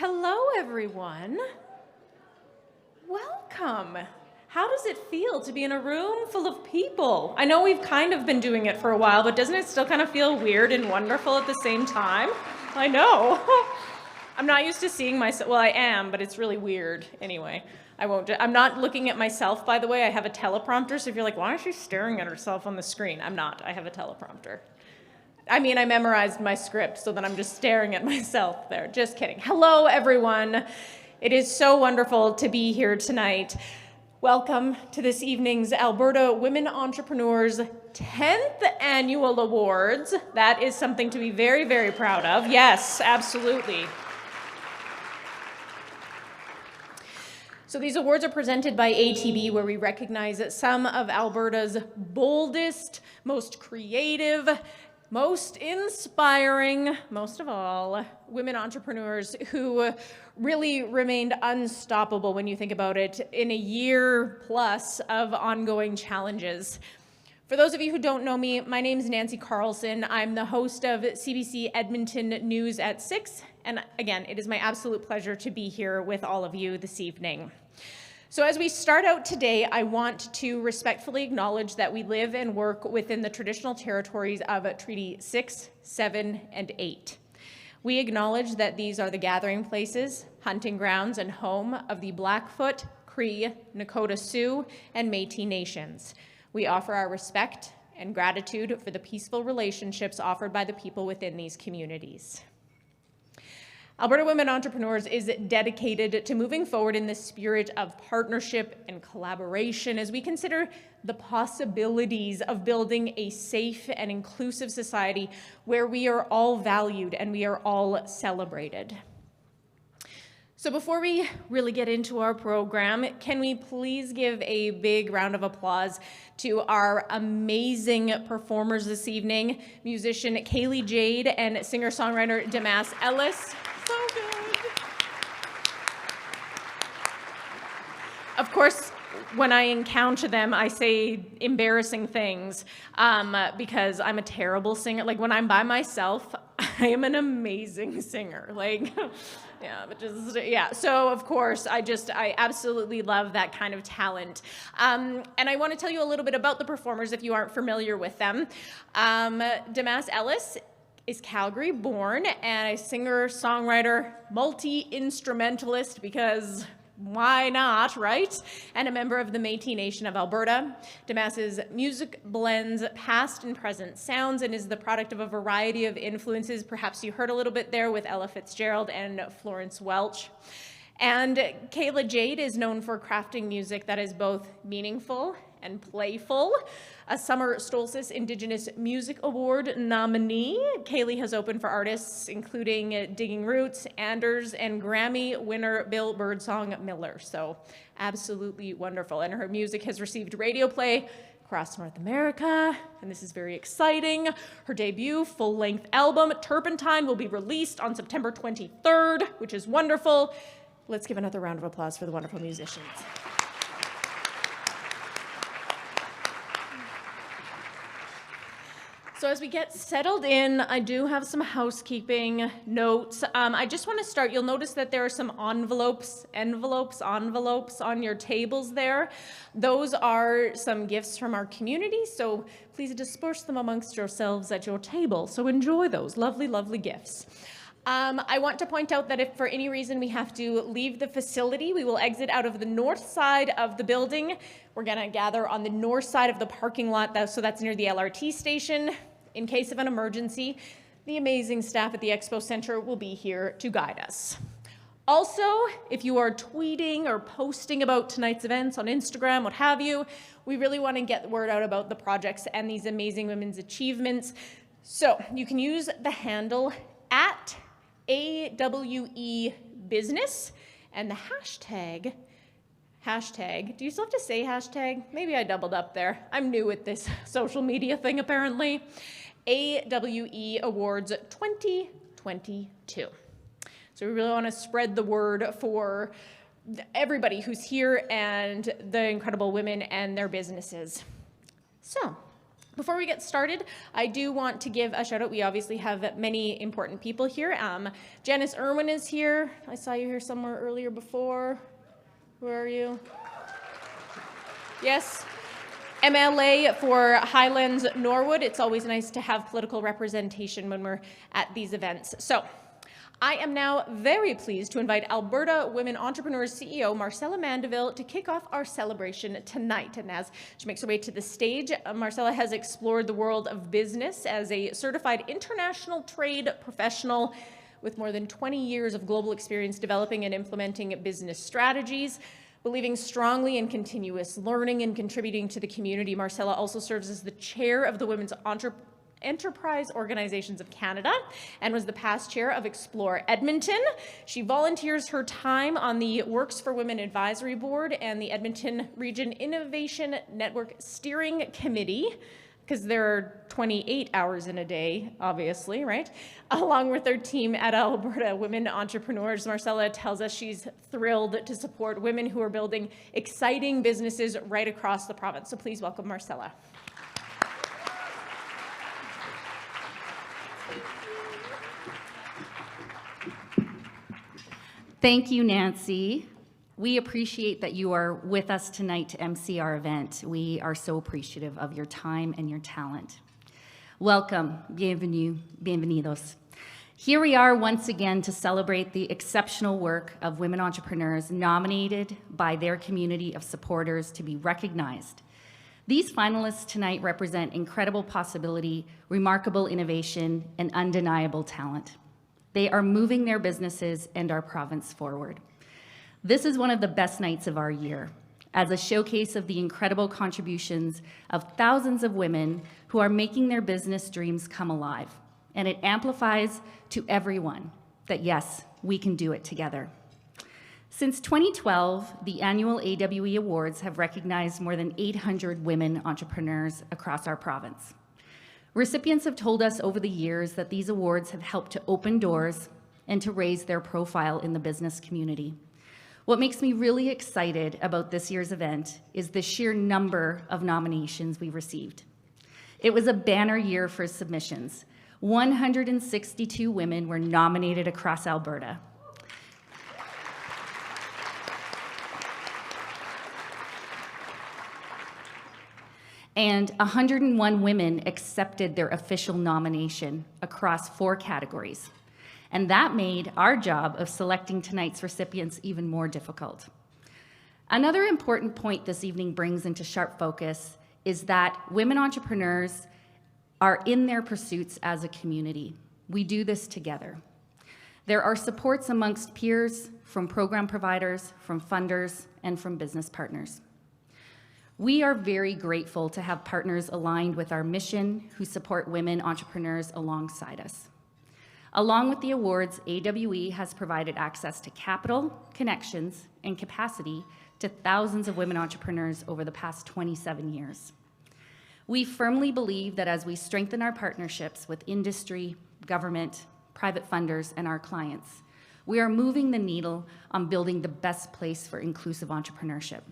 Hello, everyone. Welcome. How does it feel to be in a room full of people? I know we've kind of been doing it for a while, but doesn't it still kind of feel weird and wonderful at the same time? I know. I'm not used to seeing myself. Well, I am, but it's really weird. Anyway, I'm not looking at myself, by the way. I have a teleprompter, so if you're like, why is she staring at herself on the screen? I'm not. I have a teleprompter. I mean, I memorized my script, so then I'm just staring at myself there. Just kidding. Hello, everyone. It is so wonderful to be here tonight. Welcome to this evening's Alberta Women Entrepreneurs 10th Annual Awards. That is something to be very, very proud of. Yes, absolutely. So these awards are presented by ATB, where we recognize some of Alberta's boldest, most creative, most inspiring, most of all, women entrepreneurs who really remained unstoppable when you think about it in a year plus of ongoing challenges. For those of you who don't know me, my name is Nancy Carlson. I'm the host of CBC Edmonton News at 6, and again, it is my absolute pleasure to be here with all of you this evening. So as we start out today, I want to respectfully acknowledge that we live and work within the traditional territories of Treaty 6, 7, and 8. We acknowledge that these are the gathering places, hunting grounds, and home of the Blackfoot, Cree, Nakota Sioux, and Métis nations. We offer our respect and gratitude for the peaceful relationships offered by the people within these communities. Alberta Women Entrepreneurs is dedicated to moving forward in the spirit of partnership and collaboration as we consider the possibilities of building a safe and inclusive society where we are all valued and we are all celebrated. So before we really get into our program, can we please give a big round of applause to our amazing performers this evening, musician Kaylee Jade and singer-songwriter Damas Ellis. So good. Of course, when I encounter them, I say embarrassing things because I'm a terrible singer. Like when I'm by myself, I am an amazing singer. Like, yeah, but just, yeah. So of course, I absolutely love that kind of talent. And I want to tell you a little bit about the performers if you aren't familiar with them. Damas Ellis is Calgary born and a singer, songwriter, multi-instrumentalist because why not, right? And a member of the Métis Nation of Alberta. Damas's music blends past and present sounds and is the product of a variety of influences. Perhaps you heard a little bit there with Ella Fitzgerald and Florence Welch. And Kayla Jade is known for crafting music that is both meaningful and playful. A Summer Solstice Indigenous Music Award nominee, Kaylee has opened for artists including Digging Roots, Anders, and Grammy winner Bill Birdsong Miller. So absolutely wonderful. And her music has received radio play across North America, and this is very exciting. Her debut full-length album, Turpentine, will be released on September 23rd, which is wonderful. Let's give another round of applause for the wonderful musicians. So as we get settled in, I do have some housekeeping notes. I just want to start. You'll notice that there are some envelopes on your tables there. Those are some gifts from our community, so please disperse them amongst yourselves at your table. So enjoy those lovely, lovely gifts. I want to point out that if for any reason we have to leave the facility, we will exit out of the north side of the building. We're going to gather on the north side of the parking lot, so that's near the LRT station. In case of an emergency, the amazing staff at the Expo Center will be here to guide us. Also, if you are tweeting or posting about tonight's events on Instagram, what have you, we really want to get the word out about the projects and these amazing women's achievements. So you can use the handle at AWE Business and the hashtag, do you still have to say hashtag? Maybe I doubled up there. I'm new at this social media thing apparently. AWE Awards 2022. So we really want to spread the word for everybody who's here and the incredible women and their businesses. So Before we get started, I do want to give a shout out. We obviously have many important people here. Janice Irwin is here. I saw you here somewhere earlier before. Where are you? Yes. MLA for Highlands Norwood. It's always nice to have political representation when we're at these events. So I am now very pleased to invite Alberta Women Entrepreneurs CEO Marcella Mandeville to kick off our celebration tonight. And as she makes her way to the stage, Marcella has explored the world of business as a certified international trade professional with more than 20 years of global experience developing and implementing business strategies. Believing strongly in continuous learning and contributing to the community, Marcella also serves as the chair of the Women's Enterprise Organizations of Canada and was the past chair of Explore Edmonton. She volunteers her time on the Works for Women Advisory Board and the Edmonton Region Innovation Network Steering Committee, because there are 28 hours in a day, obviously, right? Along with their team at Alberta Women Entrepreneurs, Marcella tells us she's thrilled to support women who are building exciting businesses right across the province. So please welcome Marcella. Thank you, Nancy. We appreciate that you are with us tonight to MC our event. We are so appreciative of your time and your talent. Welcome, bienvenue, bienvenidos. Here we are once again to celebrate the exceptional work of women entrepreneurs nominated by their community of supporters to be recognized. These finalists tonight represent incredible possibility, remarkable innovation, and undeniable talent. They are moving their businesses and our province forward. This is one of the best nights of our year, as a showcase of the incredible contributions of thousands of women who are making their business dreams come alive. And it amplifies to everyone that yes, we can do it together. Since 2012, the annual AWE Awards have recognized more than 800 women entrepreneurs across our province. Recipients have told us over the years that these awards have helped to open doors and to raise their profile in the business community. What makes me really excited about this year's event is the sheer number of nominations we received. It was a banner year for submissions. 162 women were nominated across Alberta. And 101 women accepted their official nomination across 4 categories. And that made our job of selecting tonight's recipients even more difficult. Another important point this evening brings into sharp focus is that women entrepreneurs are in their pursuits as a community. We do this together. There are supports amongst peers, from program providers, from funders, and from business partners. We are very grateful to have partners aligned with our mission who support women entrepreneurs alongside us. Along with the awards, AWE has provided access to capital, connections, and capacity to thousands of women entrepreneurs over the past 27 years. We firmly believe that as we strengthen our partnerships with industry, government, private funders, and our clients, we are moving the needle on building the best place for inclusive entrepreneurship.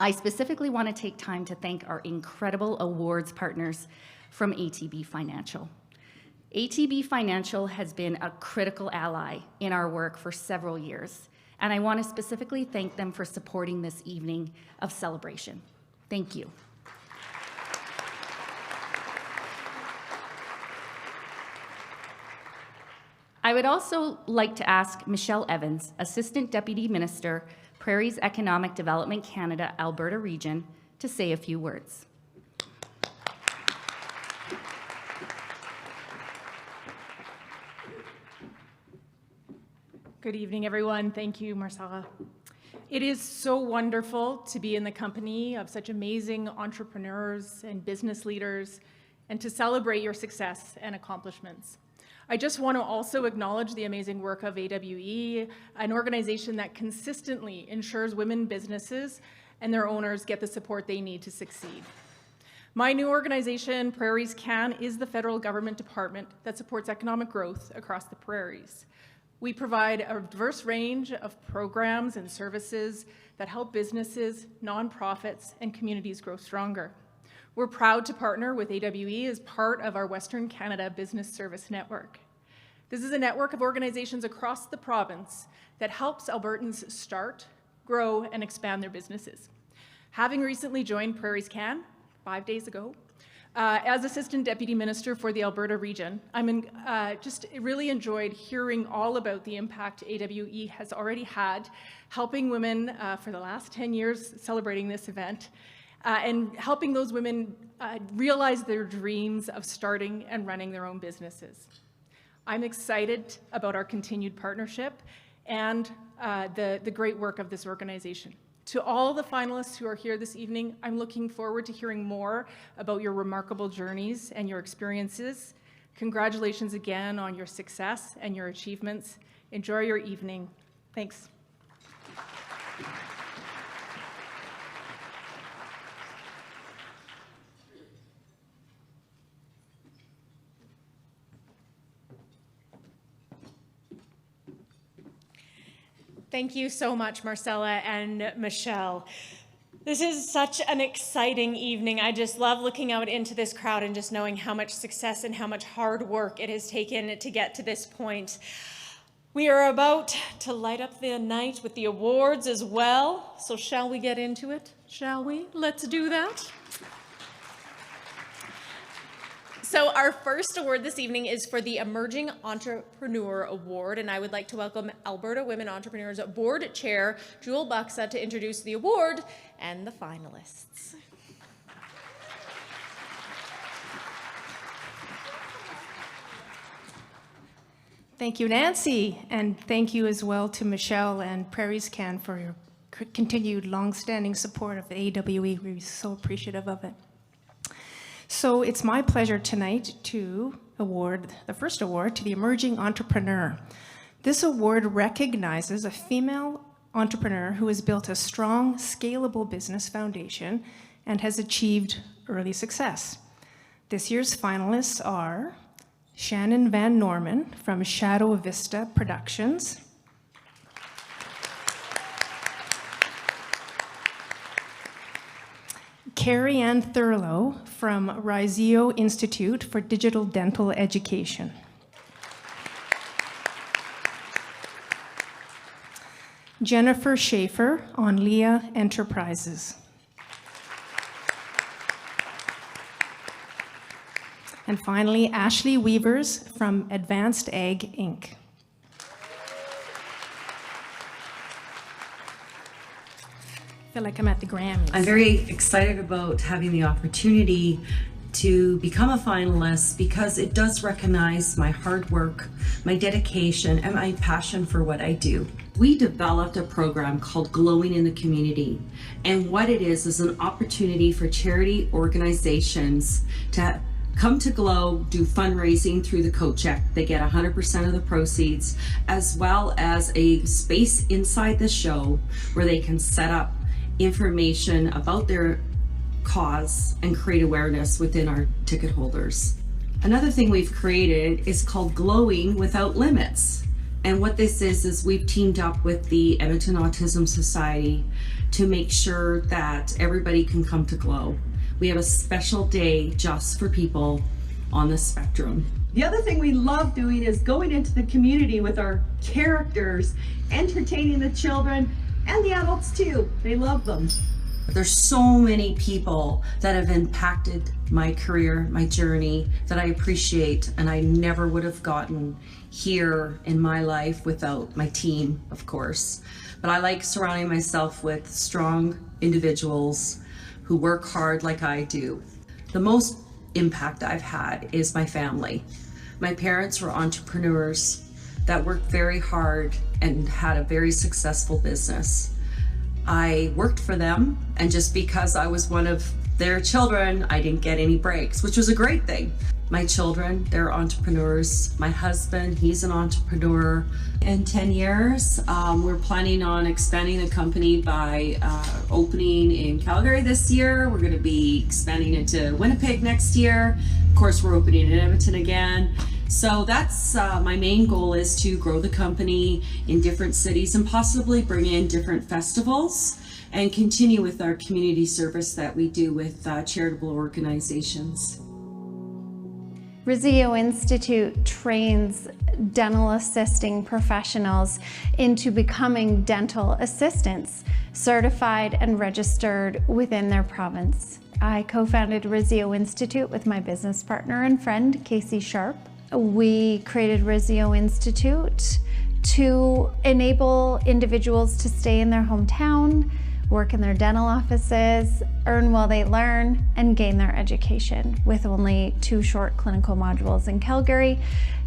I specifically want to take time to thank our incredible awards partners from ATB Financial. ATB Financial has been a critical ally in our work for several years, and I want to specifically thank them for supporting this evening of celebration. Thank you. I would also like to ask Michelle Evans, Assistant Deputy Minister, Prairies Economic Development Canada, Alberta Region, to say a few words. Good evening, everyone. Thank you, Marcella. It is so wonderful to be in the company of such amazing entrepreneurs and business leaders and to celebrate your success and accomplishments. I just want to also acknowledge the amazing work of AWE, an organization that consistently ensures women businesses and their owners get the support they need to succeed. My new organization, Prairies Can, is the federal government department that supports economic growth across the prairies. We provide a diverse range of programs and services that help businesses, nonprofits, and communities grow stronger. We're proud to partner with AWE as part of our Western Canada Business Service Network. This is a network of organizations across the province that helps Albertans start, grow, and expand their businesses. Having recently joined Prairies Can 5 days ago, as Assistant Deputy Minister for the Alberta region, I'm just really enjoyed hearing all about the impact AWE has already had, helping women for the last 10 years celebrating this event, and helping those women realize their dreams of starting and running their own businesses. I'm excited about our continued partnership and the great work of this organization. To all the finalists who are here this evening, I'm looking forward to hearing more about your remarkable journeys and your experiences. Congratulations again on your success and your achievements. Enjoy your evening. Thanks. Thank you so much, Marcella and Michelle. This is such an exciting evening. I just love looking out into this crowd and just knowing how much success and how much hard work it has taken to get to this point. We are about to light up the night with the awards as well. So shall we get into it? Shall we? Let's do that. So our first award this evening is for the Emerging Entrepreneur Award, and I would like to welcome Alberta Women Entrepreneurs Board Chair Jewel Buxa to introduce the award and the finalists. Thank you, Nancy, and thank you as well to Michelle and Prairies Can for your continued long-standing support of AWE. We're so appreciative of it. So it's my pleasure tonight to award the first award to the Emerging Entrepreneur. This award recognizes a female entrepreneur who has built a strong, scalable business foundation and has achieved early success. This year's finalists are Shannon Van Norman from Shadow Vista Productions, Carrie Ann Thurlow from Rizio Institute for Digital Dental Education. Jennifer Schaefer on Leah Enterprises. And finally, Ashley Weavers from Advanced Ag, Inc. I feel like I'm at the Grammys. I'm very excited about having the opportunity to become a finalist because it does recognize my hard work, my dedication, and my passion for what I do. We developed a program called Glowing in the Community, and what it is an opportunity for charity organizations to come to Glow, do fundraising through the coat check. They get 100% of the proceeds, as well as a space inside the show where they can set up information about their cause and create awareness within our ticket holders. Another thing we've created is called Glowing Without Limits. And what this is we've teamed up with the Edmonton Autism Society to make sure that everybody can come to Glow. We have a special day just for people on the spectrum. The other thing we love doing is going into the community with our characters, entertaining the children and the adults too. They love them. There's so many people that have impacted my career, my journey, that I appreciate, and I never would have gotten here in my life without my team, of course. But I like surrounding myself with strong individuals who work hard like I do. The most impact I've had is my family. My parents were entrepreneurs that worked very hard and had a very successful business. I worked for them, and just because I was one of their children, I didn't get any breaks, which was a great thing. My children, they're entrepreneurs. My husband, he's an entrepreneur. In 10 years, we're planning on expanding the company by opening in Calgary this year. We're gonna be expanding into Winnipeg next year. Of course, we're opening in Edmonton again. So that's my main goal, is to grow the company in different cities and possibly bring in different festivals and continue with our community service that we do with charitable organizations. Rizzio Institute trains dental assisting professionals into becoming dental assistants, certified and registered within their province. I co-founded Rizzio Institute with my business partner and friend, Casey Sharp. We created Rizzio Institute to enable individuals to stay in their hometown, work in their dental offices, earn while they learn, and gain their education with only 2 short clinical modules in Calgary,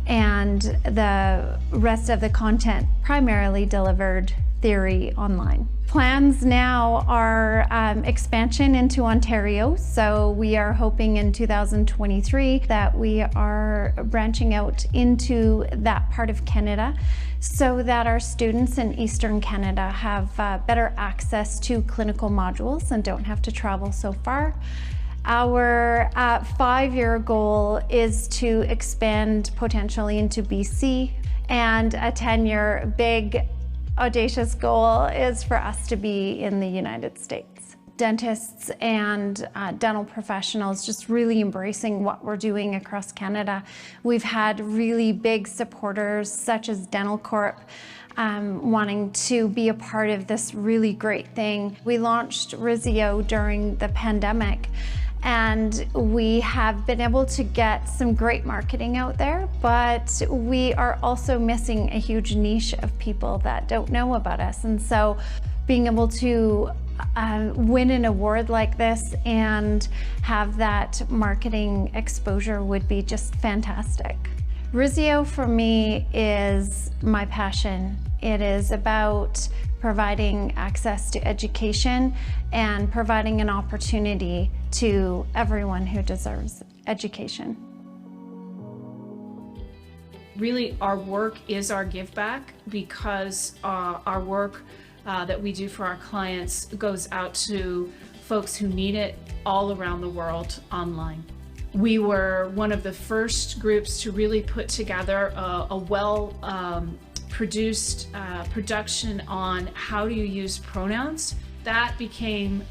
and the rest of the content primarily delivered theory online. Plans now are expansion into Ontario, so we are hoping in 2023 that we are branching out into that part of Canada so that our students in Eastern Canada have better access to clinical modules and don't have to travel so far. Our 5-year goal is to expand potentially into BC, and a 10-year big audacious goal is for us to be in the United States. Dentists and dental professionals just really embracing what we're doing across Canada. We've had really big supporters such as Dental Corp wanting to be a part of this really great thing. We launched Rizzio during the pandemic, and we have been able to get some great marketing out there, but we are also missing a huge niche of people that don't know about us. And so being able to win an award like this and have that marketing exposure would be just fantastic. Rizzio for me is my passion. It is about providing access to education and providing an opportunity to everyone who deserves education. Really, our work is our give back, because our work that we do for our clients goes out to folks who need it all around the world online. We were one of the first groups to really put together a well produced production on how do you use pronouns. That became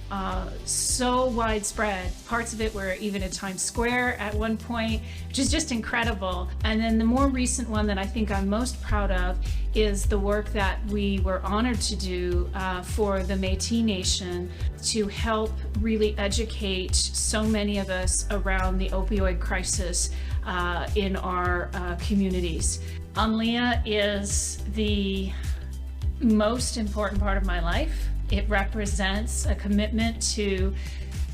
so widespread. Parts of it were even at Times Square at one point, which is just incredible. And then the more recent one that I think I'm most proud of is the work that we were honored to do for the Métis Nation to help really educate so many of us around the opioid crisis in our communities. Unlia is the most important part of my life. It represents a commitment to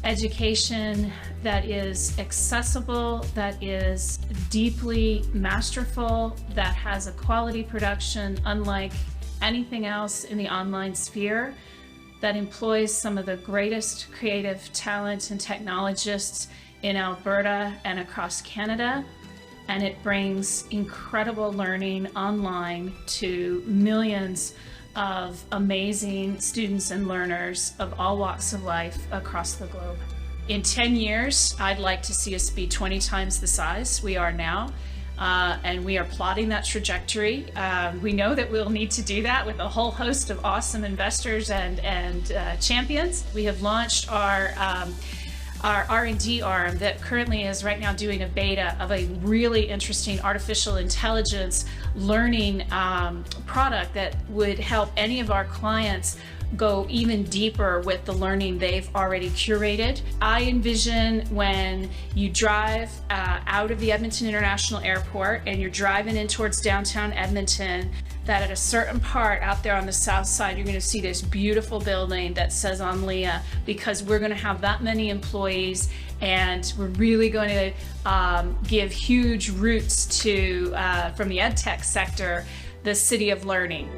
education that is accessible, that is deeply masterful, that has a quality production unlike anything else in the online sphere, that employs some of the greatest creative talent and technologists in Alberta and across Canada. And it brings incredible learning online to millions of amazing students and learners of all walks of life across the globe. In 10 years, I'd like to see us be 20 times the size we are now, and we are plotting that trajectory. We know that we'll need to do that with a whole host of awesome investors and champions. We have launched our R&D arm that currently is right now doing a beta of a really interesting artificial intelligence learning product that would help any of our clients go even deeper with the learning they've already curated. I envision when you drive out of the Edmonton International Airport and you're driving in towards downtown Edmonton, that at a certain part out there on the south side, you're going to see this beautiful building that says Unlia, because we're going to have that many employees, and we're really going to give huge roots to, from the ed tech sector, the city of learning.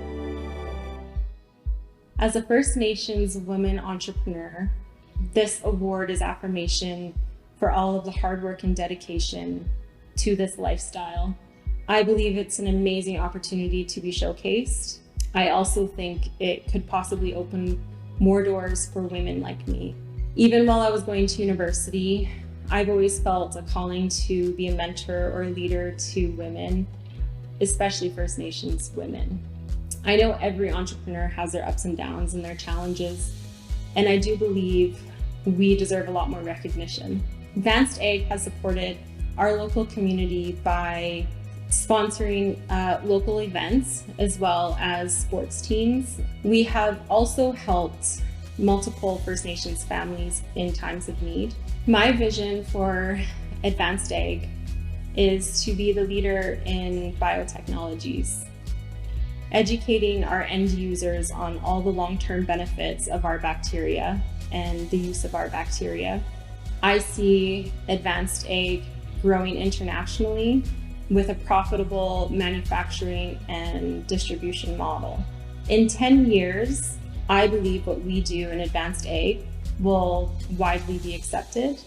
As a First Nations woman entrepreneur, this award is affirmation for all of the hard work and dedication to this lifestyle. I believe it's an amazing opportunity to be showcased. I also think it could possibly open more doors for women like me. Even while I was going to university, I've always felt a calling to be a mentor or a leader to women, especially First Nations women. I know every entrepreneur has their ups and downs and their challenges, And I do believe we deserve a lot more recognition. Advanced Ag has supported our local community by sponsoring local events as well as sports teams. We have also helped multiple First Nations families in times of need. My vision for Advanced Ag is to be the leader in biotechnologies, educating our end users on all the long-term benefits of our bacteria and the use of our bacteria. I see Advanced Ag growing internationally with a profitable manufacturing and distribution model. In 10 years, I believe what we do in Advanced Ag will widely be accepted,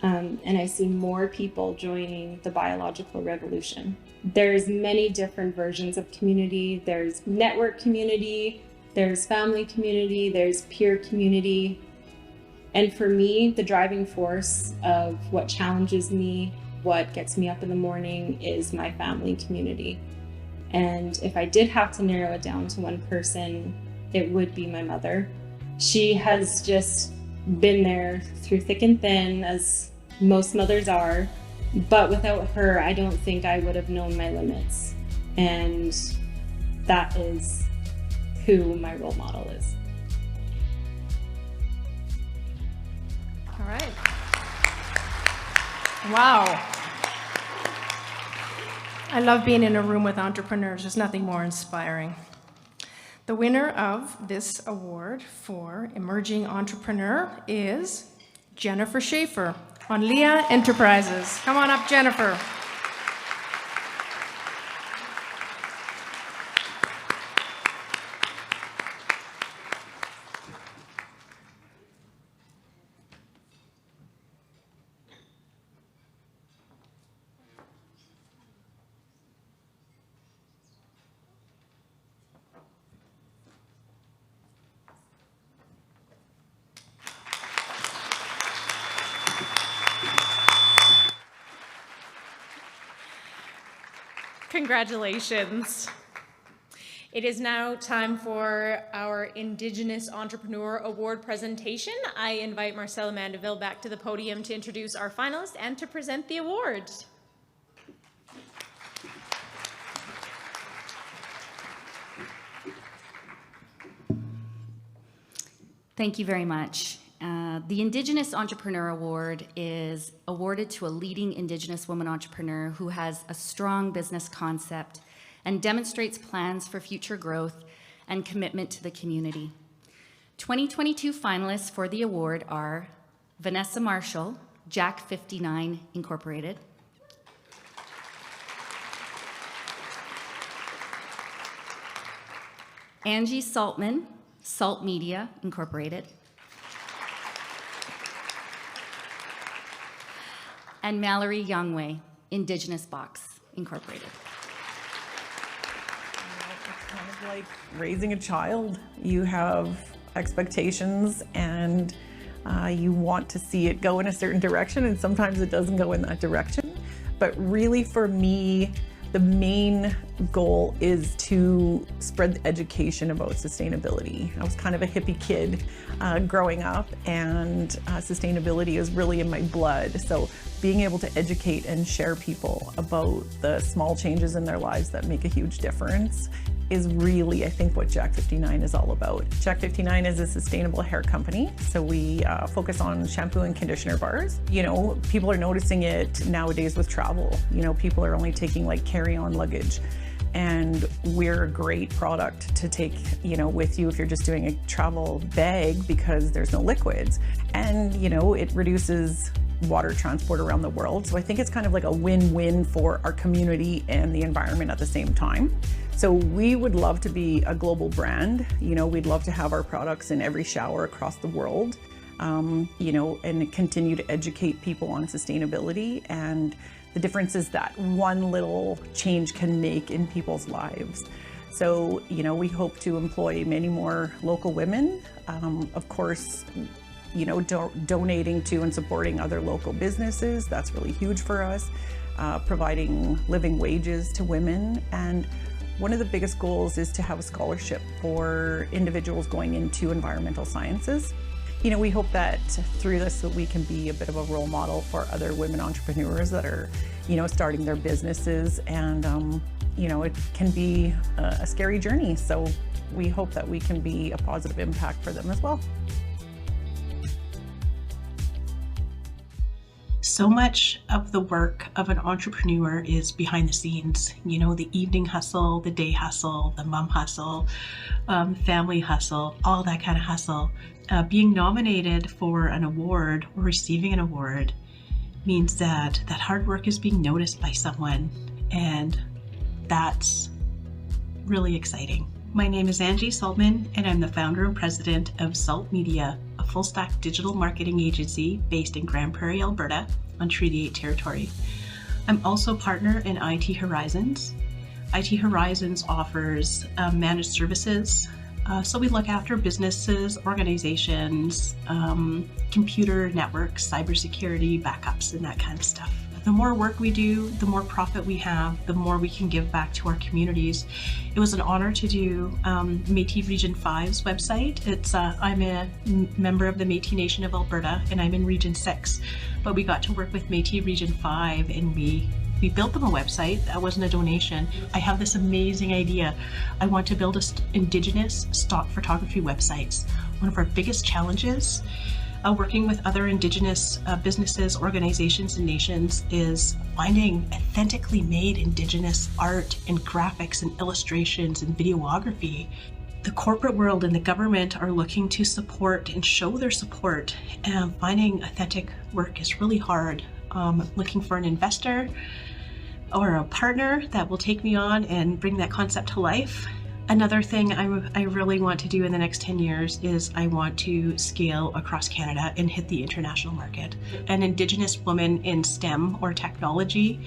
and I see more people joining the biological revolution. There's many different versions of community. There's network community, there's family community, there's peer community. And for me, the driving force of what challenges me, what gets me up in the morning, is my family community. And if I did have to narrow it down to one person, it would be my mother. She has just been there through thick and thin, as most mothers are. But without her, I don't think I would have known my limits. And that is who my role model is. All right. Wow. I love being in a room with entrepreneurs. There's nothing more inspiring. The winner of this award for Emerging Entrepreneur is Jennifer Schaefer on Leah Enterprises. Come on up, Jennifer. Congratulations. It is now time for our Indigenous Entrepreneur Award presentation. I invite Marcella Mandeville back to the podium to introduce our finalists and to present the awards. Thank you very much. The Indigenous Entrepreneur Award is awarded to a leading Indigenous woman entrepreneur who has a strong business concept and demonstrates plans for future growth and commitment to the community. 2022 finalists for the award are Vanessa Marshall, Jack 59 Incorporated, Angie Saltman, Salt Media Incorporated, and Mallory Youngway, Indigenous Box Incorporated. It's kind of like raising a child. You have expectations and you want to see it go in a certain direction, and sometimes it doesn't go in that direction. But really for me, the main goal is to spread the education about sustainability. I was kind of a hippie kid growing up, and sustainability is really in my blood. So being able to educate and share people about the small changes in their lives that make a huge difference is really, I think, what Jack 59 is all about. Jack 59 is a sustainable hair company, so we focus on shampoo and conditioner bars. You know, people are noticing it nowadays with travel. You know, people are only taking like carry-on luggage, and we're a great product to take, you know, with you if you're just doing a travel bag, because there's no liquids, and you know, it reduces water transport around the world. So I think it's kind of like a win-win for our community and the environment at the same time. So we would love to be a global brand. You know, we'd love to have our products in every shower across the world, you know, and continue to educate people on sustainability and the differences that one little change can make in people's lives. So, you know, we hope to employ many more local women. Of course, you know, donating to and supporting other local businesses, that's really huge for us. Providing living wages to women, and One of the biggest goals is to have a scholarship for individuals going into environmental sciences. You know, we hope that through this that we can be a bit of a role model for other women entrepreneurs that are, you know, starting their businesses, and you know, it can be a scary journey. So we hope that we can be a positive impact for them as well. So much of the work of an entrepreneur is behind the scenes. You know, the evening hustle, the day hustle, the mom hustle, family hustle, all that kind of hustle. Being nominated for an award or receiving an award means that that hard work is being noticed by someone, and that's really exciting. My name is Angie Saltman, and I'm the founder and president of Salt Media, a full-stack digital marketing agency based in Grand Prairie, Alberta, on Treaty 8 territory. I'm also a partner in IT Horizons. IT Horizons offers managed services. So we look after businesses, organizations, computer networks, cybersecurity, backups, and that kind of stuff. The more work we do, the more profit we have, the more we can give back to our communities. It was an honor to do Métis Region 5's website. I'm a member of the Métis Nation of Alberta, and I'm in Region 6. But we got to work with Métis Region 5, and we built them a website. That wasn't a donation. I have this amazing idea. I want to build Indigenous stock photography websites. One of our biggest challenges working with other Indigenous businesses, organizations, and nations is finding authentically made Indigenous art and graphics and illustrations and videography. The corporate world and the government are looking to support and show their support, and finding authentic work is really hard. Looking for an investor or a partner that will take me on and bring that concept to life. Another thing I really want to do in the next 10 years is I want to scale across Canada and hit the international market. An Indigenous woman in STEM or technology,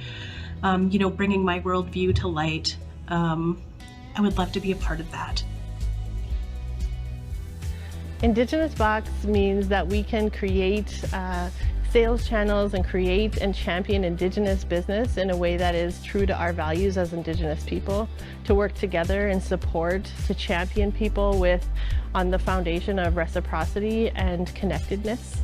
you know, bringing my worldview to light. I would love to be a part of that. Indigenous Box means that we can create sales channels and create and champion Indigenous business in a way that is true to our values as Indigenous people, to work together and support, to champion people on the foundation of reciprocity and connectedness.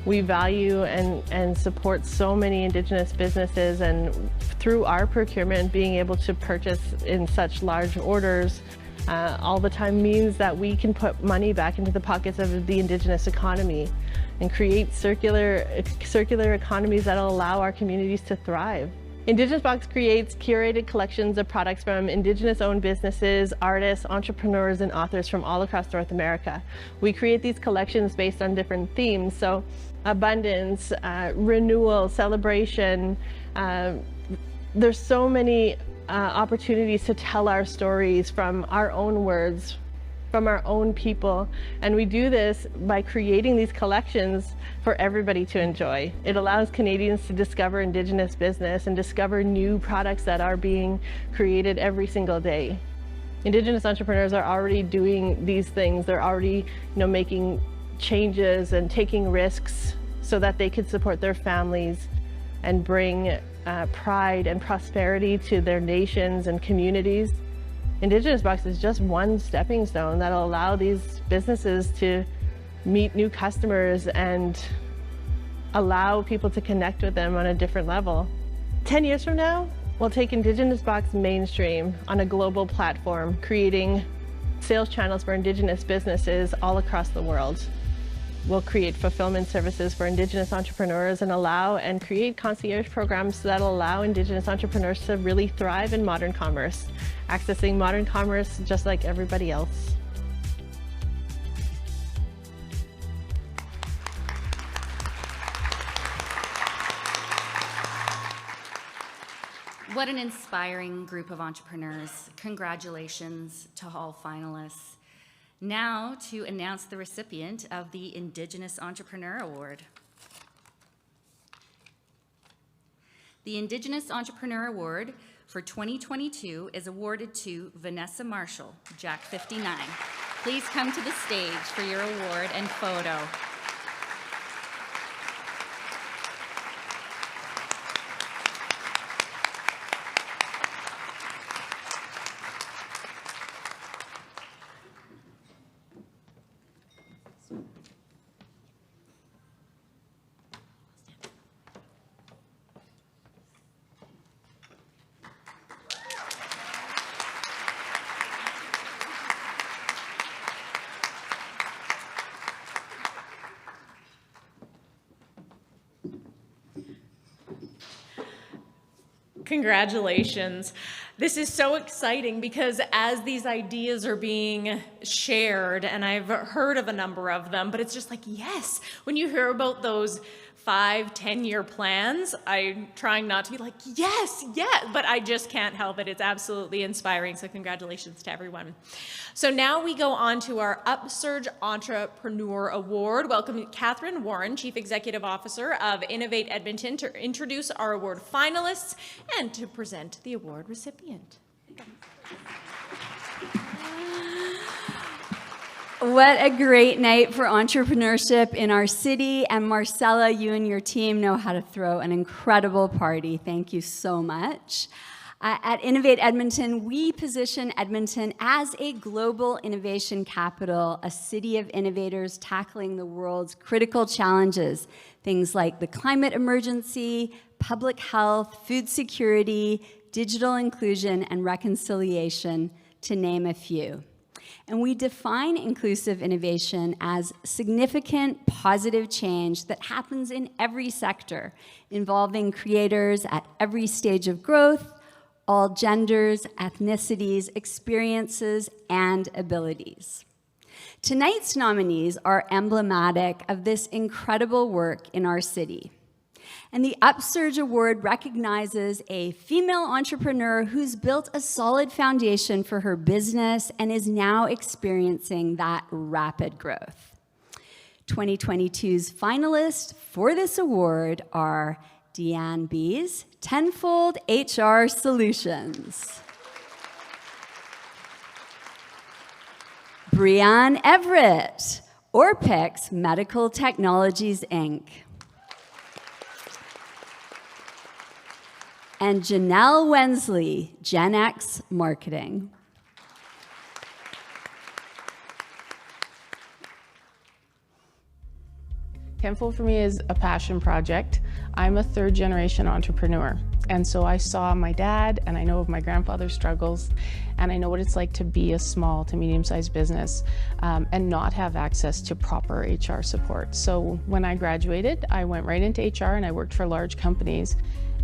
We value and support so many Indigenous businesses, and through our procurement, being able to purchase in such large orders all the time means that we can put money back into the pockets of the Indigenous economy and create circular economies that will allow our communities to thrive. Indigenous Box creates curated collections of products from Indigenous-owned businesses, artists, entrepreneurs, and authors from all across North America. We create these collections based on different themes, so abundance, renewal, celebration. There's so many opportunities to tell our stories from our own words, from our own people, and we do this by creating these collections for everybody to enjoy. It allows Canadians to discover Indigenous business and discover new products that are being created every single day. Indigenous entrepreneurs are already doing these things. They're already, making changes and taking risks so that they could support their families and bring pride and prosperity to their nations and communities. Indigenous Box is just one stepping stone that'll allow these businesses to meet new customers and allow people to connect with them on a different level. 10 years from now, we'll take Indigenous Box mainstream on a global platform, creating sales channels for Indigenous businesses all across the world. We'll create fulfillment services for Indigenous entrepreneurs and allow and create concierge programs that'll allow Indigenous entrepreneurs to really thrive in modern commerce, accessing modern commerce just like everybody else. What an inspiring group of entrepreneurs. Congratulations to all finalists. Now to announce the recipient of the Indigenous Entrepreneur Award. The Indigenous Entrepreneur Award for 2022 is awarded to Vanessa Marshall, Jack 59. Please come to the stage for your award and photo. Congratulations. This is so exciting because as these ideas are being shared, and I've heard of a number of them, but it's just like, yes, when you hear about those 5-10-year plans, I'm trying not to be like, yes, but I just can't help it. It's absolutely inspiring. So congratulations to everyone. So now we go on to our Upsurge Entrepreneur Award. Welcome Catherine Warren, Chief Executive Officer of Innovate Edmonton, to introduce our award finalists and to present the award recipient. What a great night for entrepreneurship in our city. And Marcella, you and your team know how to throw an incredible party. Thank you so much. At Innovate Edmonton, we position Edmonton as a global innovation capital, a city of innovators tackling the world's critical challenges, things like the climate emergency, public health, food security, digital inclusion, and reconciliation, to name a few. And we define inclusive innovation as significant positive change that happens in every sector, involving creators at every stage of growth, all genders, ethnicities, experiences, and abilities. Tonight's nominees are emblematic of this incredible work in our city. And the Upsurge Award recognizes a female entrepreneur who's built a solid foundation for her business and is now experiencing that rapid growth. 2022's finalists for this award are Deanne Bees, Tenfold HR Solutions. Brianne Everett, Orpex Medical Technologies, Inc. And Janelle Wensley, Gen X Marketing. Tenfold for me is a passion project. I'm a third-generation entrepreneur, and so I saw my dad, and I know of my grandfather's struggles, and I know what it's like to be a small to medium-sized business and not have access to proper HR support. So when I graduated, I went right into HR and I worked for large companies.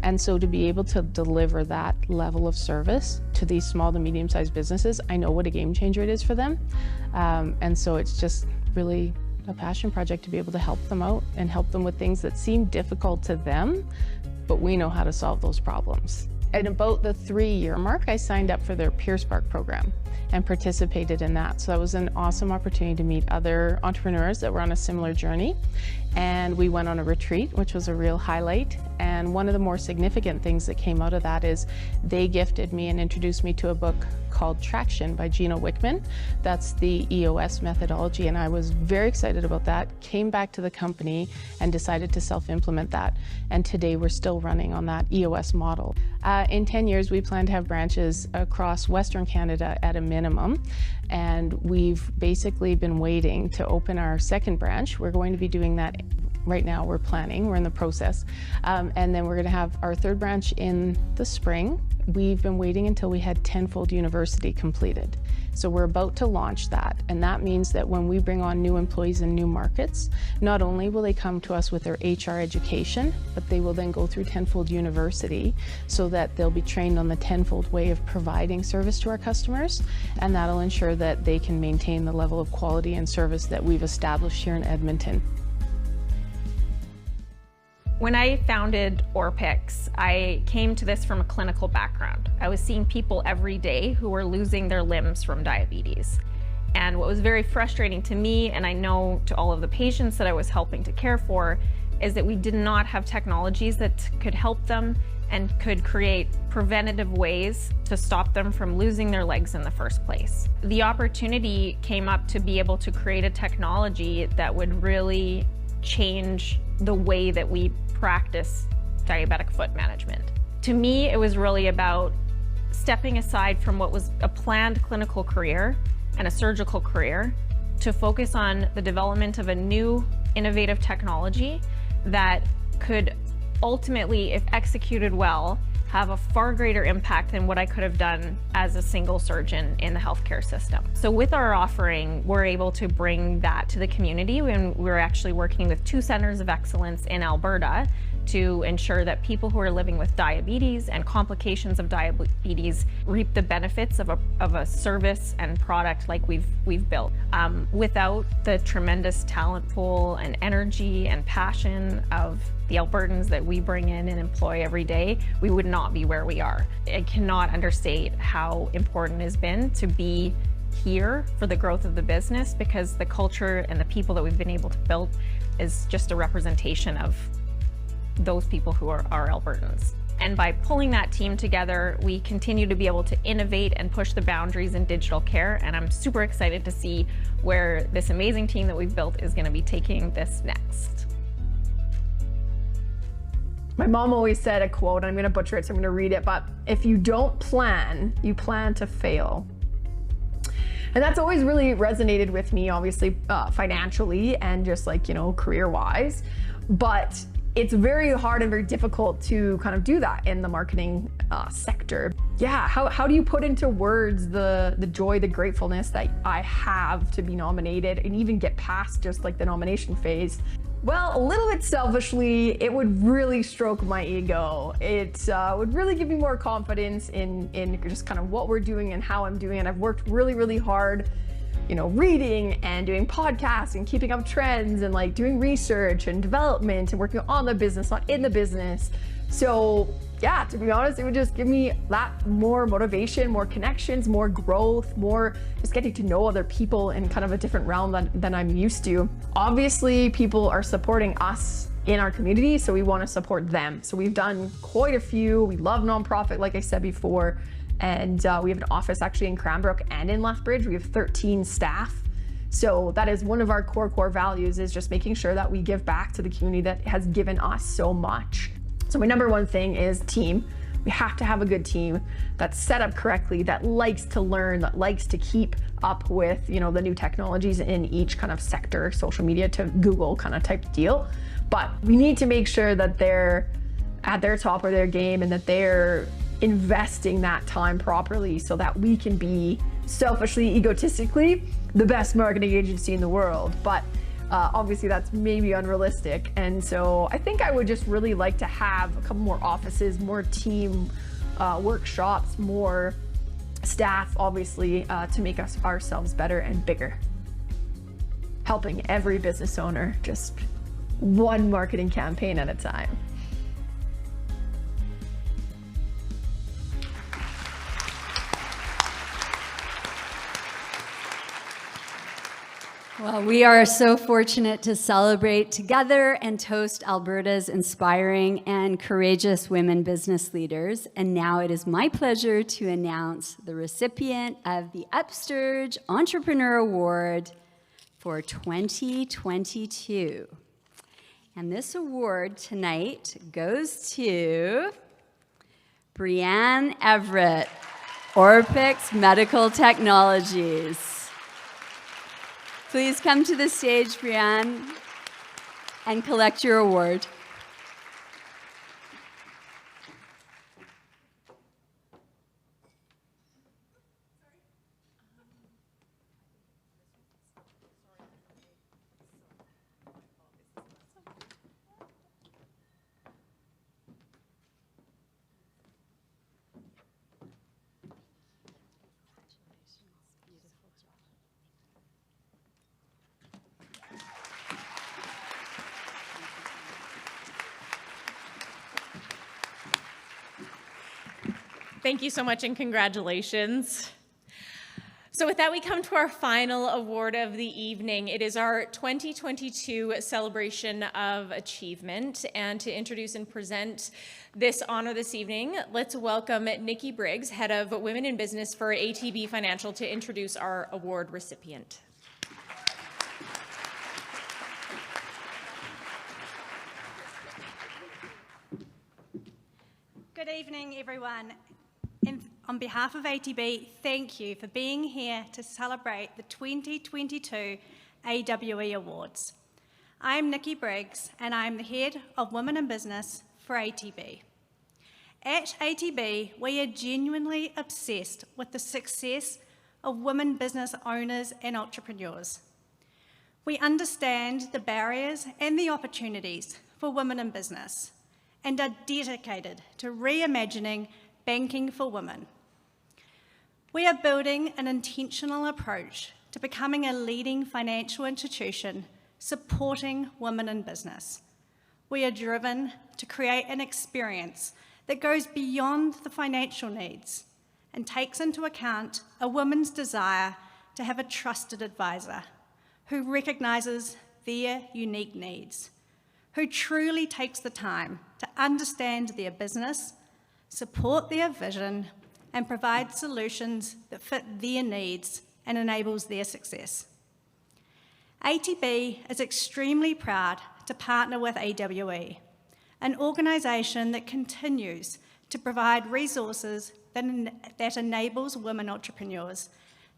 And so to be able to deliver that level of service to these small to medium-sized businesses, I know what a game changer it is for them. And so it's just really a passion project to be able to help them out and help them with things that seem difficult to them, but we know how to solve those problems. At about the 3-year mark, I signed up for their Peer Spark program and participated in that. So that was an awesome opportunity to meet other entrepreneurs that were on a similar journey. And we went on a retreat, which was a real highlight. And one of the more significant things that came out of that is they gifted me and introduced me to a book called Traction by Gino Wickman. That's the EOS methodology, and I was very excited about that. Came back to the company and decided to self-implement that. And today we're still running on that EOS model. In 10 years, we plan to have branches across Western Canada at a minimum. And we've basically been waiting to open our second branch. We're going to be doing that right now. We're planning, we're in the process. And then we're going to have our third branch in the spring. We've been waiting until we had Tenfold University completed. So we're about to launch that. And that means that when we bring on new employees in new markets, not only will they come to us with their HR education, but they will then go through Tenfold University so that they'll be trained on the Tenfold way of providing service to our customers. And that'll ensure that they can maintain the level of quality and service that we've established here in Edmonton. When I founded Orpex, I came to this from a clinical background. I was seeing people every day who were losing their limbs from diabetes. And what was very frustrating to me, and I know to all of the patients that I was helping to care for, is that we did not have technologies that could help them and could create preventative ways to stop them from losing their legs in the first place. The opportunity came up to be able to create a technology that would really change the way that we practice diabetic foot management. To me, it was really about stepping aside from what was a planned clinical career and a surgical career to focus on the development of a new innovative technology that could ultimately, if executed well, have a far greater impact than what I could have done as a single surgeon in the healthcare system. So with our offering, we're able to bring that to the community when we're actually working with 2 centers of excellence in Alberta to ensure that people who are living with diabetes and complications of diabetes reap the benefits of a service and product like we've built. Without the tremendous talent pool and energy and passion of the Albertans that we bring in and employ every day, we would not be where we are. I cannot understate how important it has been to be here for the growth of the business, because the culture and the people that we've been able to build is just a representation of those people who are Albertans. And by pulling that team together, we continue to be able to innovate and push the boundaries in digital care. And I'm super excited to see where this amazing team that we've built is going to be taking this next. My mom always said a quote, I'm going to butcher it, so I'm going to read it, but if you don't plan, you plan to fail. And that's always really resonated with me, obviously, financially and just like, you know, career-wise. But it's very hard and very difficult to kind of do that in the marketing sector. Yeah, how do you put into words the joy, the gratefulness that I have to be nominated and even get past just like the nomination phase? Well, a little bit selfishly, it would really stroke my ego. It would really give me more confidence in just kind of what we're doing and how I'm doing it. I've worked really, really hard, you know, reading and doing podcasts and keeping up trends and like doing research and development and working on the business, not in the business. So yeah, to be honest, it would just give me that more motivation, more connections, more growth, more just getting to know other people in kind of a different realm than I'm used to. Obviously, people are supporting us in our community, so we want to support them. So we've done quite a few. We love nonprofit, like I said before. And we have an office actually in Cranbrook and in Lethbridge. We have 13 staff. So that is one of our core values, is just making sure that we give back to the community that has given us so much. So my number one thing is team. We have to have a good team that's set up correctly, that likes to learn, that likes to keep up with, you know, the new technologies in each kind of sector, social media to Google kind of type deal. But we need to make sure that they're at their top of their game and that they're investing that time properly so that we can be selfishly, egotistically, the best marketing agency in the world. But obviously that's maybe unrealistic. And so I think I would just really like to have a couple more offices, more team workshops, more staff, obviously, to make us ourselves better and bigger. Helping every business owner, just one marketing campaign at a time. Well, we are so fortunate to celebrate together and toast Alberta's inspiring and courageous women business leaders. And now it is my pleasure to announce the recipient of the Upsturge Entrepreneur Award for 2022. And this award tonight goes to Brianne Everett, Orpix Medical Technologies. Please come to the stage, Brianne, and collect your award. Thank you so much and congratulations. So with that, we come to our final award of the evening. It is our 2022 Celebration of Achievement. And to introduce and present this honor this evening, let's welcome Nikki Briggs, Head of Women in Business for ATB Financial, to introduce our award recipient. Good evening, everyone. On behalf of ATB, thank you for being here to celebrate the 2022 AWE Awards. I'm Nikki Briggs, and I'm the Head of Women in Business for ATB. At ATB, we are genuinely obsessed with the success of women business owners and entrepreneurs. We understand the barriers and the opportunities for women in business and are dedicated to reimagining banking for women. We are building an intentional approach to becoming a leading financial institution supporting women in business. We are driven to create an experience that goes beyond the financial needs and takes into account a woman's desire to have a trusted advisor who recognises their unique needs, who truly takes the time to understand their business, support their vision, and provide solutions that fit their needs and enables their success. ATB is extremely proud to partner with AWE, an organisation that continues to provide resources that enables women entrepreneurs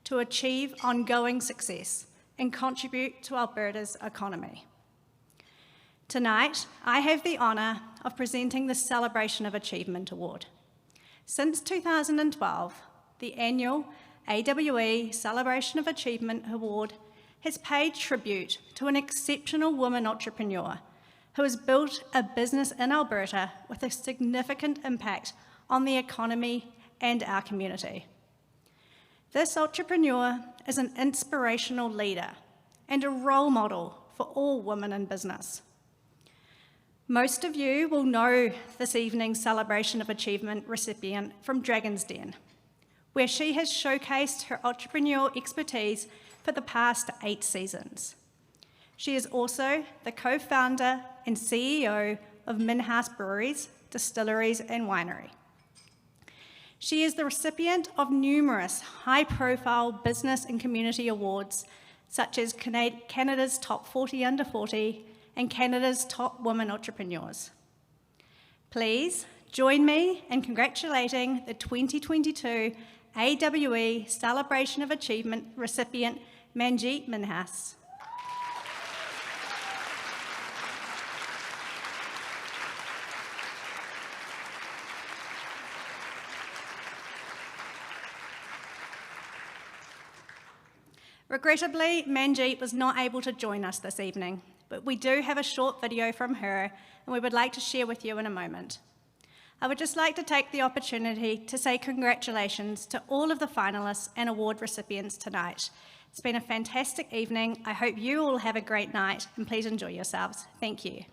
to achieve ongoing success and contribute to Alberta's economy. Tonight, I have the honour of presenting the Celebration of Achievement Award. Since 2012, the annual AWE Celebration of Achievement Award has paid tribute to an exceptional woman entrepreneur who has built a business in Alberta with a significant impact on the economy and our community. This entrepreneur is an inspirational leader and a role model for all women in business. Most of you will know this evening's Celebration of Achievement recipient from Dragon's Den, where she has showcased her entrepreneurial expertise for the past 8 seasons. She is also the co-founder and CEO of Minhas Breweries, Distilleries and Winery. She is the recipient of numerous high-profile business and community awards, such as Canada's Top 40 Under 40 and Canada's Top Women Entrepreneurs. Please join me in congratulating the 2022 AWE Celebration of Achievement recipient, Manjeet Minhas. Regrettably, Manjeet was not able to join us this evening, but we do have a short video from her and we would like to share with you in a moment. I would just like to take the opportunity to say congratulations to all of the finalists and award recipients tonight. It's been a fantastic evening. I hope you all have a great night and please enjoy yourselves. Thank you.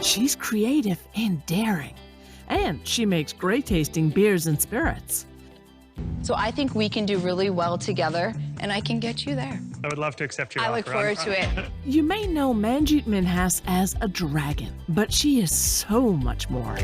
She's creative and daring, and she makes great tasting beers and spirits. So I think we can do really well together, and I can get you there. I would love to accept your offer. I look forward to it. You may know Manjeet Minhas as a dragon, but she is so much more.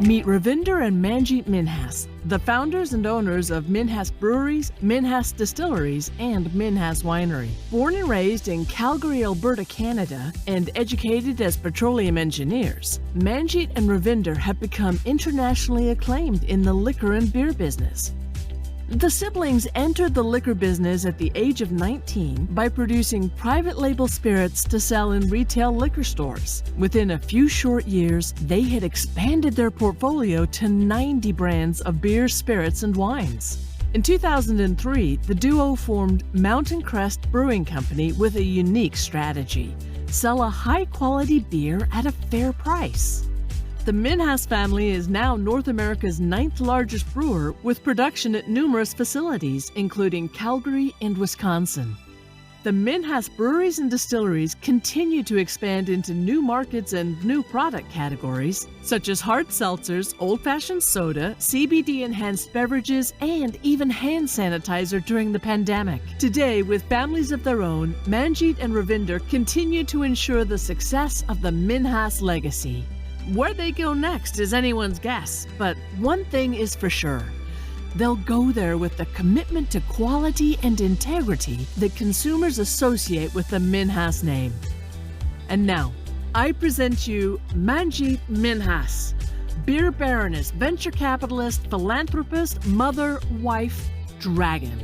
Meet Ravinder and Manjeet Minhas, the founders and owners of Minhas Breweries, Minhas Distilleries, and Minhas Winery. Born and raised in Calgary, Alberta, Canada, and educated as petroleum engineers, Manjeet and Ravinder have become internationally acclaimed in the liquor and beer business. The siblings entered the liquor business at the age of 19 by producing private label spirits to sell in retail liquor stores. Within a few short years, they had expanded their portfolio to 90 brands of beer, spirits, and wines. In 2003, the duo formed Mountain Crest Brewing Company with a unique strategy: sell a high-quality beer at a fair price. The Minhas family is now North America's 9th largest brewer, with production at numerous facilities, including Calgary and Wisconsin. The Minhas Breweries and Distilleries continue to expand into new markets and new product categories, such as hard seltzers, old-fashioned soda, CBD-enhanced beverages, and even hand sanitizer during the pandemic. Today, with families of their own, Manjeet and Ravinder continue to ensure the success of the Minhas legacy. Where they go next is anyone's guess, but one thing is for sure. They'll go there with the commitment to quality and integrity that consumers associate with the Minhas name. And now, I present you Manjeet Minhas, beer baroness, venture capitalist, philanthropist, mother, wife, dragon.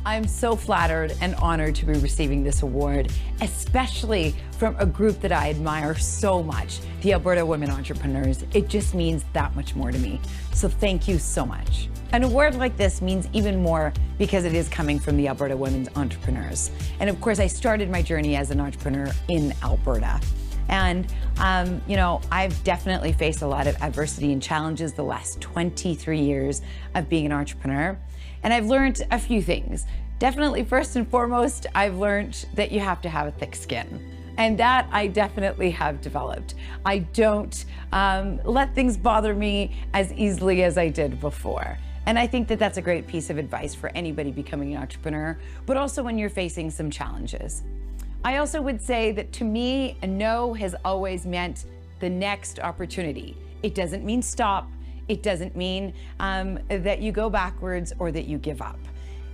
I'm so flattered and honored to be receiving this award, especially from a group that I admire so much, the Alberta Women Entrepreneurs. It just means that much more to me. So thank you so much. An award like this means even more because it is coming from the Alberta Women Entrepreneurs. And of course, I started my journey as an entrepreneur in Alberta. And, I've definitely faced a lot of adversity and challenges the last 23 years of being an entrepreneur. And I've learned a few things. Definitely, first and foremost, I've learned that you have to have a thick skin. And that I definitely have developed. I don't let things bother me as easily as I did before. And I think that that's a great piece of advice for anybody becoming an entrepreneur, but also when you're facing some challenges. I also would say that to me, a no has always meant the next opportunity. It doesn't mean stop. It doesn't mean that you go backwards or that you give up.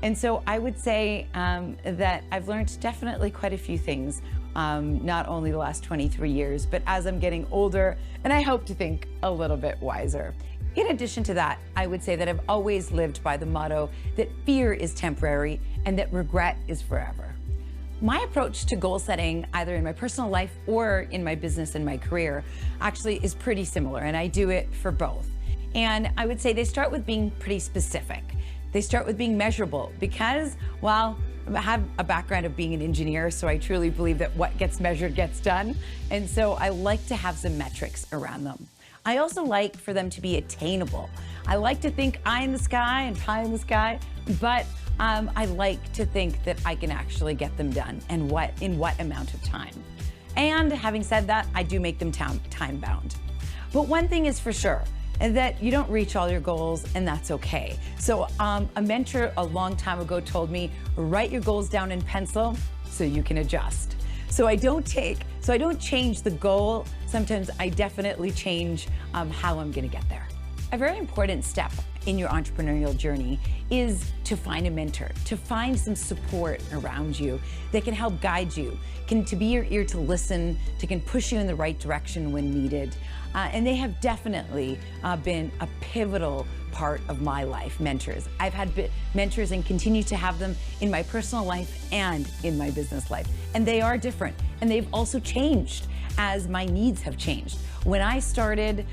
And so I would say that I've learned definitely quite a few things, not only the last 23 years, but as I'm getting older, and I hope to think a little bit wiser. In addition to that, I would say that I've always lived by the motto that fear is temporary and that regret is forever. My approach to goal setting, either in my personal life or in my business and my career, actually is pretty similar, and I do it for both. And I would say they start with being pretty specific. They start with being measurable because, well, I have a background of being an engineer, so I truly believe that what gets measured gets done. And so I like to have some metrics around them. I also like for them to be attainable. I like to think eye in the sky and pie in the sky, but I like to think that I can actually get them done and in what amount of time. And having said that, I do make them time bound. But one thing is for sure, and that you don't reach all your goals, and that's okay. So a mentor a long time ago told me, write your goals down in pencil so you can adjust. So I don't change the goal. Sometimes I definitely change how I'm gonna get there. A very important step in your entrepreneurial journey is to find a mentor, to find some support around you that can help guide you, to be your ear to listen, can push you in the right direction when needed. And they have definitely been a pivotal part of my life, mentors. I've had mentors and continue to have them in my personal life and in my business life. And they are different, and they've also changed as my needs have changed. When I started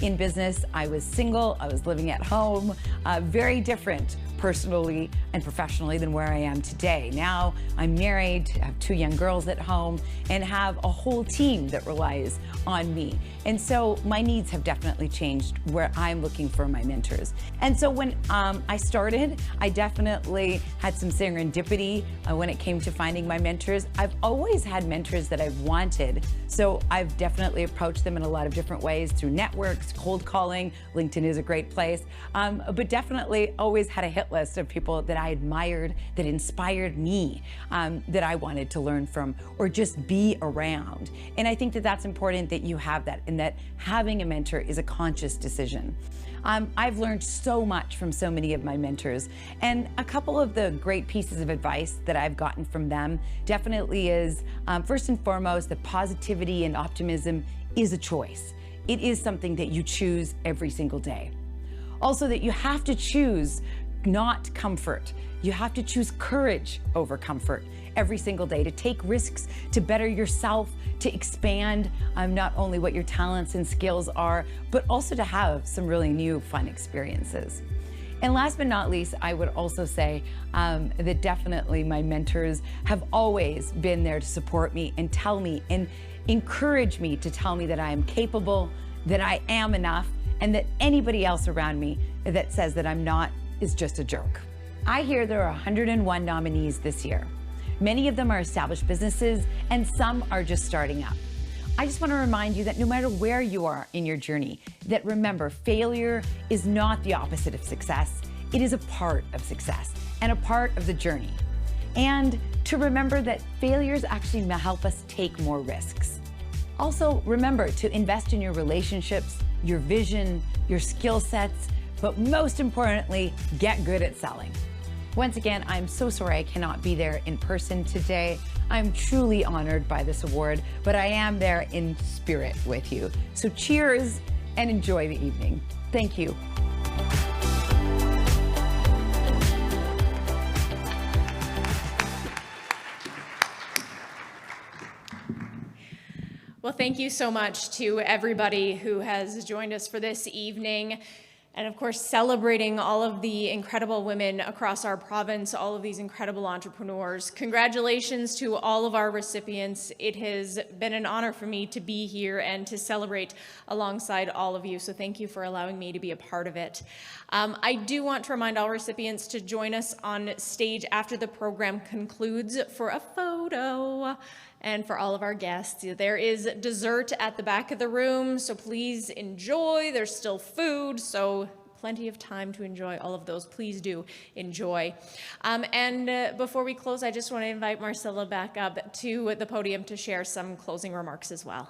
in business, I was single, I was living at home, very different personally and professionally than where I am today. Now I'm married, have 2 young girls at home, and have a whole team that relies on me. And so my needs have definitely changed where I'm looking for my mentors. And so when I started, I definitely had some serendipity when it came to finding my mentors. I've always had mentors that I've wanted, so I've definitely approached them in a lot of different ways through networks, cold calling. LinkedIn is a great place, but definitely always had a hit list of people that I admired, that inspired me, that I wanted to learn from or just be around. And I think that that's important that you have that, and that having a mentor is a conscious decision. I've learned so much from so many of my mentors, and a couple of the great pieces of advice that I've gotten from them definitely is, first and foremost, that positivity and optimism is a choice. It is something that you choose every single day. Also, that you have to choose not comfort. You have to choose courage over comfort every single day, to take risks, to better yourself, to expand not only what your talents and skills are, but also to have some really new fun experiences. And last but not least, I would also say that definitely my mentors have always been there to support me and tell me and encourage me to tell me that I am capable, that I am enough, and that anybody else around me that says that I'm not is just a jerk. I hear there are 101 nominees this year. Many of them are established businesses, and some are just starting up. I just want to remind you that no matter where you are in your journey, that remember, failure is not the opposite of success. It is a part of success and a part of the journey. And to remember that failures actually help us take more risks. Also, remember to invest in your relationships, your vision, your skill sets, but most importantly, get good at selling. Once again, I'm so sorry I cannot be there in person today. I'm truly honored by this award, but I am there in spirit with you. So cheers and enjoy the evening. Thank you. Well, thank you so much to everybody who has joined us for this evening. And of course, celebrating all of the incredible women across our province, all of these incredible entrepreneurs. Congratulations to all of our recipients. It has been an honor for me to be here and to celebrate alongside all of you. So thank you for allowing me to be a part of it. I do want to remind all recipients to join us on stage after the program concludes for a photo. And for all of our guests, there is dessert at the back of the room, so please enjoy. There's still food, so plenty of time to enjoy all of those. Please do enjoy. And before we close, I just want to invite Marcella back up to the podium to share some closing remarks as well.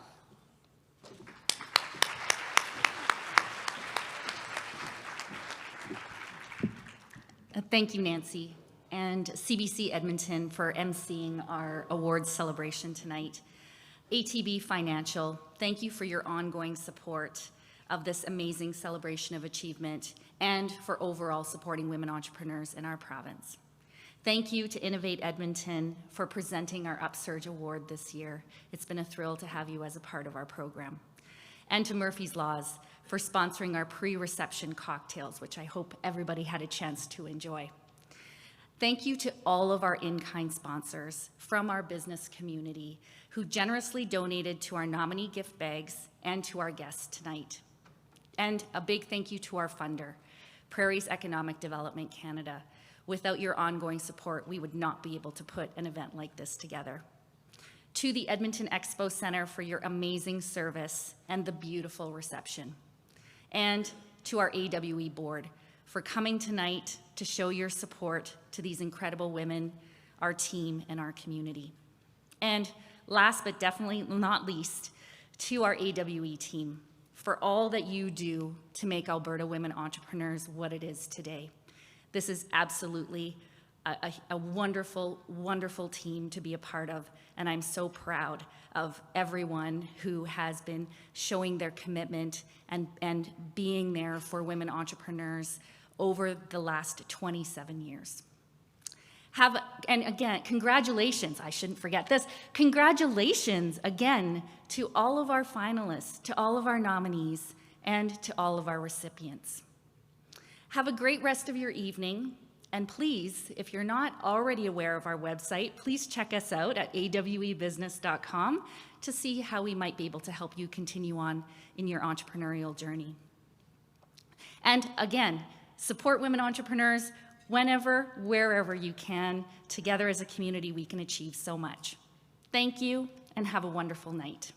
Thank you, Nancy, and CBC Edmonton for emceeing our awards celebration tonight. ATB Financial, thank you for your ongoing support of this amazing celebration of achievement and for overall supporting women entrepreneurs in our province. Thank you to Innovate Edmonton for presenting our Upsurge Award this year. It's been a thrill to have you as a part of our program. And to Murphy's Laws for sponsoring our pre-reception cocktails, which I hope everybody had a chance to enjoy. Thank you to all of our in-kind sponsors from our business community who generously donated to our nominee gift bags and to our guests tonight. And a big thank you to our funder, Prairie's Economic Development Canada. Without your ongoing support, we would not be able to put an event like this together. To the Edmonton Expo Center for your amazing service and the beautiful reception. And to our AWE board for coming tonight to show your support to these incredible women, our team, and our community. And last but definitely not least, to our AWE team for all that you do to make Alberta Women Entrepreneurs what it is today. This is absolutely a wonderful, wonderful team to be a part of, and I'm so proud of everyone who has been showing their commitment and being there for women entrepreneurs over the last 27 years. And again, congratulations, I shouldn't forget this, congratulations again to all of our finalists, to all of our nominees, and to all of our recipients. Have a great rest of your evening, and please, if you're not already aware of our website, please check us out at awebusiness.com to see how we might be able to help you continue on in your entrepreneurial journey. And again, support women entrepreneurs whenever, wherever you can. Together as a community, we can achieve so much. Thank you, and have a wonderful night.